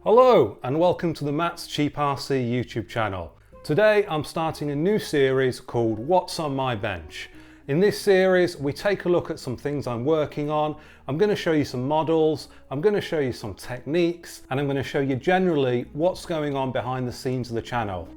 Hello and welcome to the Matt's Cheap RC YouTube channel. Today I'm starting a new series called What's on My Bench. In this series we take a look at some things I'm working on. I'm going to show you some models, I'm going to show you some techniques, and I'm going to show you generally what's going on behind the scenes of the channel.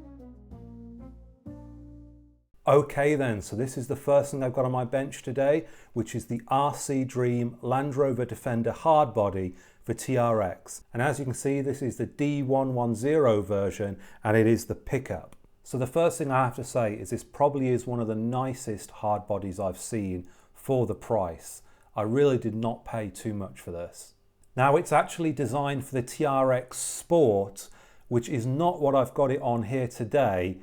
Okay then, so this is the first thing I've got on my bench today, which is the RC Dream Land Rover Defender Hardbody for TRX. And as you can see, this is the D110 version and it is the pickup. So the first thing I have to say is this probably is one of the nicest hardbodies I've seen for the price. I really did not pay too much for this. Now it's actually designed for the TRX Sport, which is not what I've got it on here today,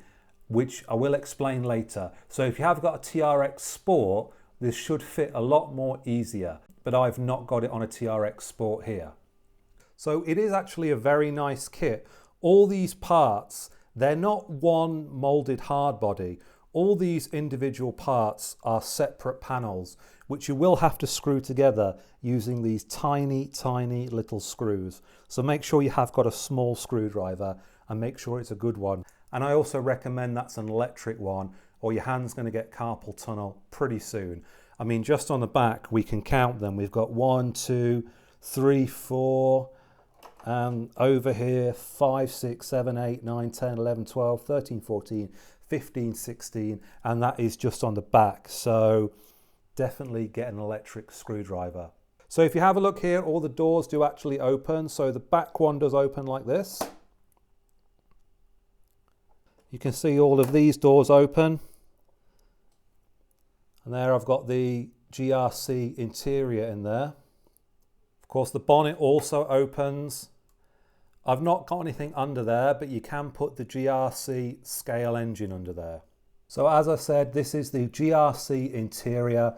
which I will explain later. So if you have got a TRX Sport, this should fit a lot more easier, but I've not got it on a TRX Sport here. So it is actually a very nice kit. All these parts, they're not one molded hard body. All these individual parts are separate panels, which you will have to screw together using these tiny little screws. So make sure you have got a small screwdriver and make sure it's a good one. And I also recommend that's an electric one, or your hand's going to get carpal tunnel pretty soon. I mean, just on the back, we can count them. We've got 1, 2, 3, 4, and over here, 5, 6, 7, 8, 9, 10, 11, 12, 13, 14, 15, 16, and that is just on the back. So definitely get an electric screwdriver. So if you have a look here, all the doors do actually open. So the back one does open like this. You can see all of these doors open. And there I've got the GRC interior in there. Of course, the bonnet also opens. I've not got anything under there, but you can put the GRC scale engine under there. So as I said, this is the GRC interior,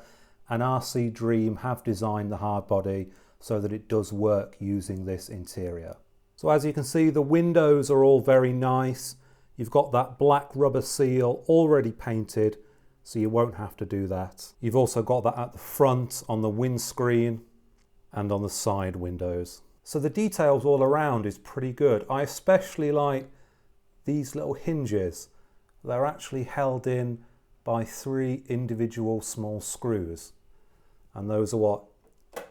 and RC Dream have designed the hardbody so that it does work using this interior. So as you can see, the windows are all very nice. You've got that black rubber seal already painted, so you won't have to do that. You've also got that at the front on the windscreen and on the side windows. So the details all around is pretty good. I especially like these little hinges. They're actually held in by 3 individual small screws. And those are what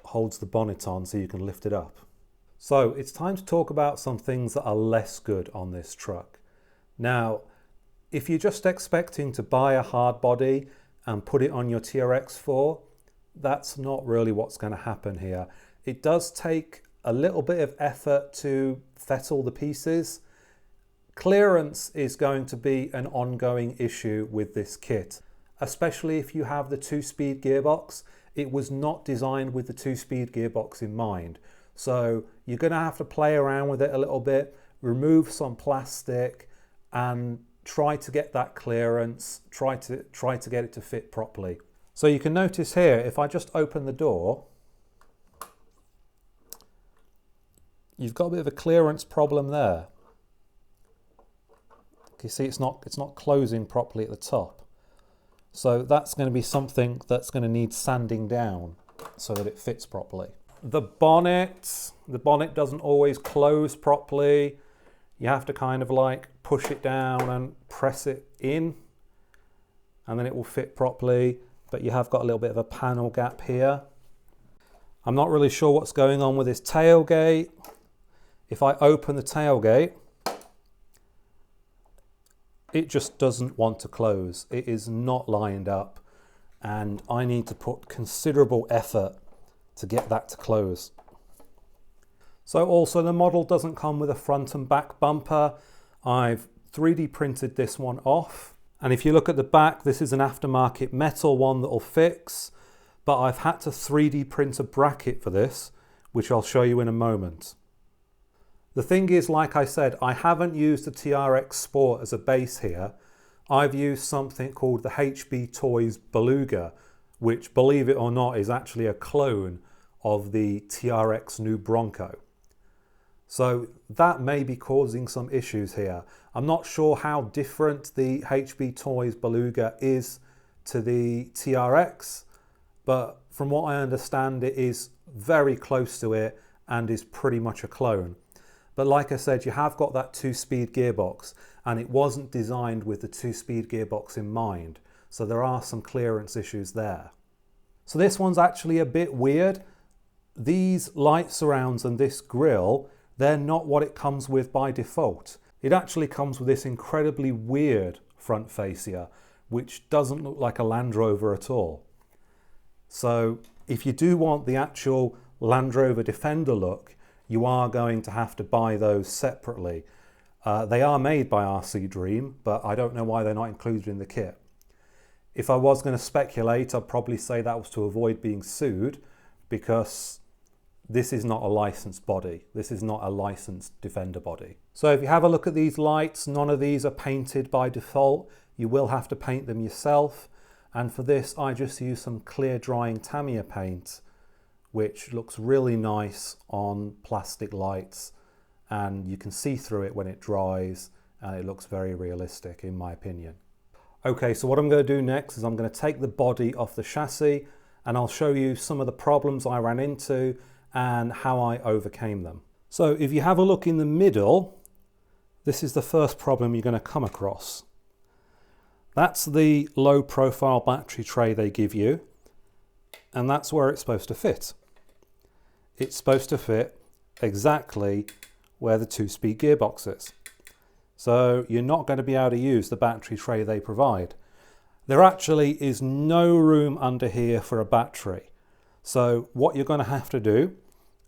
holds the bonnet on so you can lift it up. So it's time to talk about some things that are less good on this truck. Now, if you're just expecting to buy a hard body and put it on your TRX4, that's not really what's going to happen here. It does take a little bit of effort to fettle the pieces. Clearance is going to be an ongoing issue with this kit, especially if you have the 2-speed gearbox. It was not designed with the 2-speed gearbox in mind. So you're going to have to play around with it a little bit, remove some plastic, and try to get that clearance, try to get it to fit properly. So you can notice here, if I just open the door, you've got a bit of a clearance problem there. You see it's not closing properly at the top. So that's going to be something that's going to need sanding down so that it fits properly. The bonnet doesn't always close properly. You have to kind of like push it down and press it in, and then it will fit properly, but you have got a little bit of a panel gap here. I'm not really sure what's going on with this tailgate. If I open the tailgate, it just doesn't want to close. It is not lined up, and I need to put considerable effort to get that to close. So also the model doesn't come with a front and back bumper. I've 3D printed this one off. And if you look at the back, this is an aftermarket metal one that'll fix, but I've had to 3D print a bracket for this, which I'll show you in a moment. The thing is, like I said, I haven't used the TRX Sport as a base here. I've used something called the HB Toys Beluga, which, believe it or not, is actually a clone of the TRX New Bronco. So that may be causing some issues here. I'm not sure how different the HB Toys Beluga is to the TRX, but from what I understand, it is very close to it and is pretty much a clone. But like I said, you have got that 2-speed gearbox, and it wasn't designed with the 2-speed gearbox in mind. So there are some clearance issues there. So this one's actually a bit weird. These light surrounds and this grille, they're not what it comes with by default. It actually comes with this incredibly weird front fascia, which doesn't look like a Land Rover at all. So if you do want the actual Land Rover Defender look, you are going to have to buy those separately. They are made by RC Dream, but I don't know why they're not included in the kit. If I was going to speculate, I'd probably say that was to avoid being sued, because this is not a licensed body. This is not a licensed Defender body. So if you have a look at these lights, none of these are painted by default. You will have to paint them yourself. And for this, I just use some clear drying Tamiya paint, which looks really nice on plastic lights, and you can see through it when it dries, and it looks very realistic in my opinion. Okay, so what I'm going to do next is I'm going to take the body off the chassis, and I'll show you some of the problems I ran into and how I overcame them. So if you have a look in the middle, this is the first problem you're going to come across. That's the low profile battery tray they give you, and that's where it's supposed to fit. It's supposed to fit exactly where the 2-speed gearbox is. So you're not going to be able to use the battery tray they provide. There actually is no room under here for a battery. So what you're going to have to do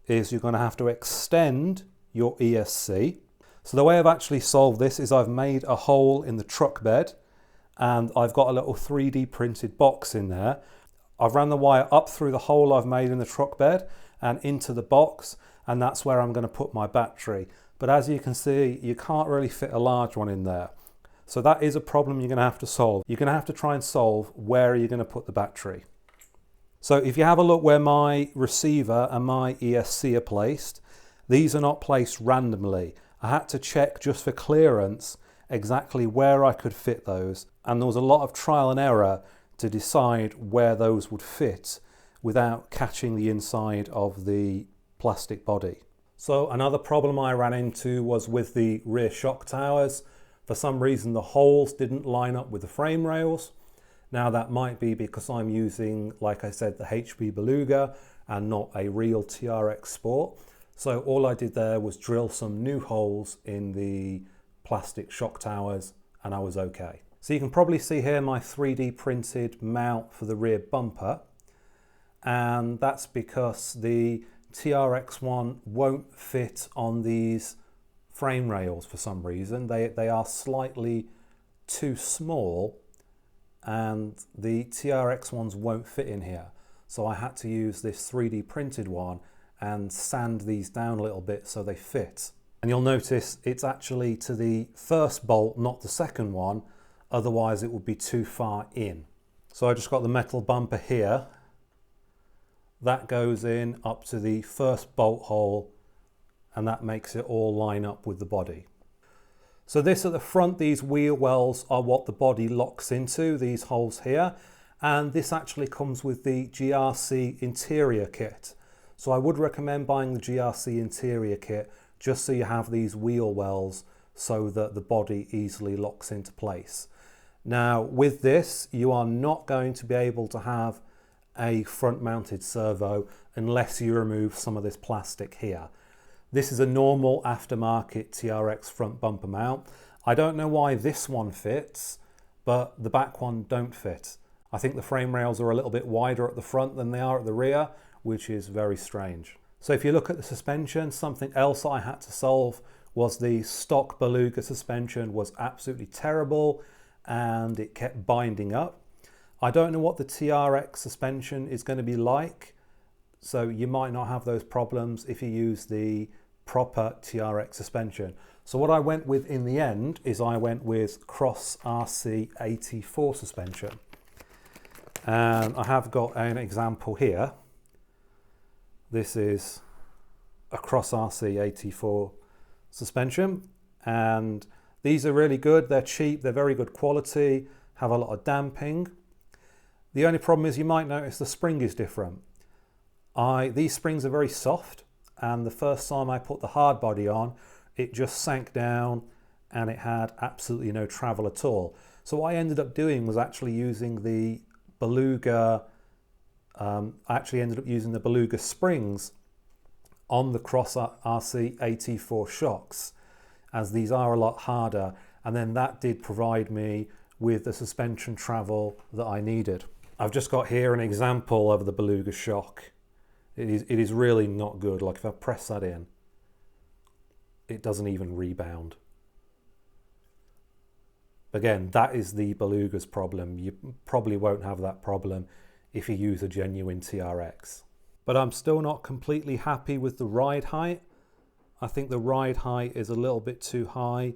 is you're going to have to extend your ESC. So the way I've actually solved this is I've made a hole in the truck bed, and I've got a little 3D printed box in there. I've ran the wire up through the hole I've made in the truck bed and into the box, and that's where I'm going to put my battery. But as you can see, you can't really fit a large one in there. So that is a problem you're going to have to solve. You're going to have to try and solve where you're going to put the battery. So if you have a look where my receiver and my ESC are placed, these are not placed randomly. I had to check just for clearance exactly where I could fit those, and there was a lot of trial and error to decide where those would fit without catching the inside of the plastic body. So another problem I ran into was with the rear shock towers. For some reason the holes didn't line up with the frame rails. Now that might be because I'm using, like I said, the HB Beluga and not a real TRX Sport. So all I did there was drill some new holes in the plastic shock towers and I was okay. So you can probably see here my 3D printed mount for the rear bumper, and that's because the TRX1 won't fit on these frame rails for some reason. They are slightly too small, and the TRX ones won't fit in here. So I had to use this 3D printed one and sand these down a little bit so they fit. And you'll notice it's actually to the first bolt, not the second one, otherwise it would be too far in. So I just got the metal bumper here. That goes in up to the first bolt hole, and that makes it all line up with the body. So this at the front, these wheel wells are what the body locks into, these holes here, and this actually comes with the GRC interior kit. So I would recommend buying the GRC interior kit just so you have these wheel wells so that the body easily locks into place. Now with this, you are not going to be able to have a front mounted servo unless you remove some of this plastic here. This is a normal aftermarket TRX front bumper mount. I don't know why this one fits, but the back one don't fit. I think the frame rails are a little bit wider at the front than they are at the rear, which is very strange. So if you look at the suspension, something else I had to solve was the stock Beluga suspension was absolutely terrible and it kept binding up. I don't know what the TRX suspension is going to be like, so you might not have those problems if you use the proper TRX suspension. So what I went with in the end is I went with Cross RC 84 suspension. And I have got an example here. This is a Cross RC 84 suspension, and these are really good. They're cheap, they're very good quality, have a lot of damping. The only problem is you might notice the spring is different. These springs are very soft, and the first time I put the hard body on, it just sank down and it had absolutely no travel at all. So what I ended up doing was actually using the Beluga, I actually ended up using the Beluga springs on the Cross RC AT4 shocks, as these are a lot harder, and then that did provide me with the suspension travel that I needed. I've just got here an example of the Beluga shock. It is really not good. Like if I press that in, it doesn't even rebound. Again, that is the Beluga's problem. You probably won't have that problem if you use a genuine TRX. But I'm still not completely happy with the ride height. I think the ride height is a little bit too high,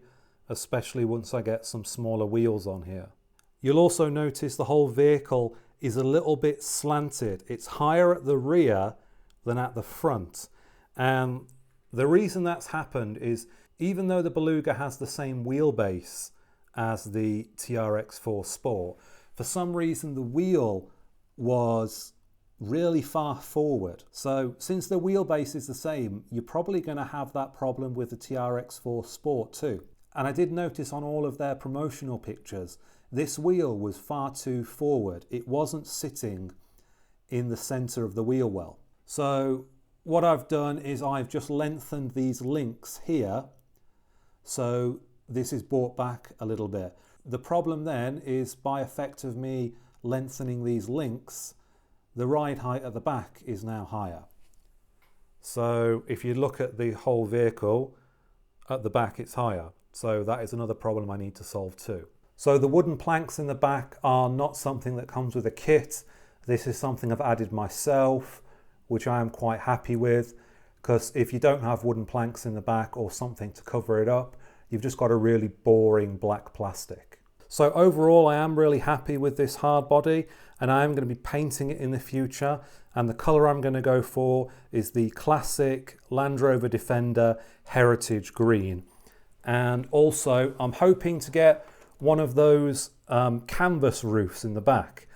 especially once I get some smaller wheels on here. You'll also notice the whole vehicle is a little bit slanted. It's higher at the rear than at the front. And the reason that's happened is, even though the Beluga has the same wheelbase as the TRX4 Sport, for some reason the wheel was really far forward. So since the wheelbase is the same, you're probably going to have that problem with the TRX4 Sport too. And I did notice on all of their promotional pictures, this wheel was far too forward. It wasn't sitting in the center of the wheel well. So what I've done is I've just lengthened these links here, so this is brought back a little bit. The problem then is, by effect of me lengthening these links, the ride height at the back is now higher. So if you look at the whole vehicle, at the back it's higher. So that is another problem I need to solve too. So the wooden planks in the back are not something that comes with a kit. This is something I've added myself, which I am quite happy with, because if you don't have wooden planks in the back or something to cover it up, you've just got a really boring black plastic. So overall, I am really happy with this hard body, and I am going to be painting it in the future. And the color I'm going to go for is the classic Land Rover Defender Heritage Green. And also I'm hoping to get one of those canvas roofs in the back.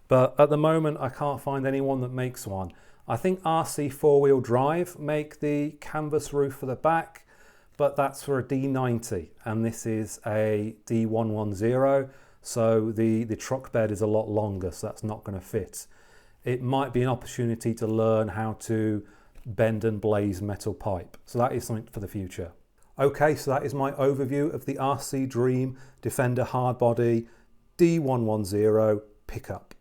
But at the moment, I can't find anyone that makes one. I think RC 4-wheel drive make the canvas roof for the back, but that's for a D90, and this is a D110, so the truck bed is a lot longer, so that's not going to fit. It might be an opportunity to learn how to bend and blaze metal pipe, so that is something for the future. Okay, so that is my overview of the RC Dream Defender Hardbody D110 pickup.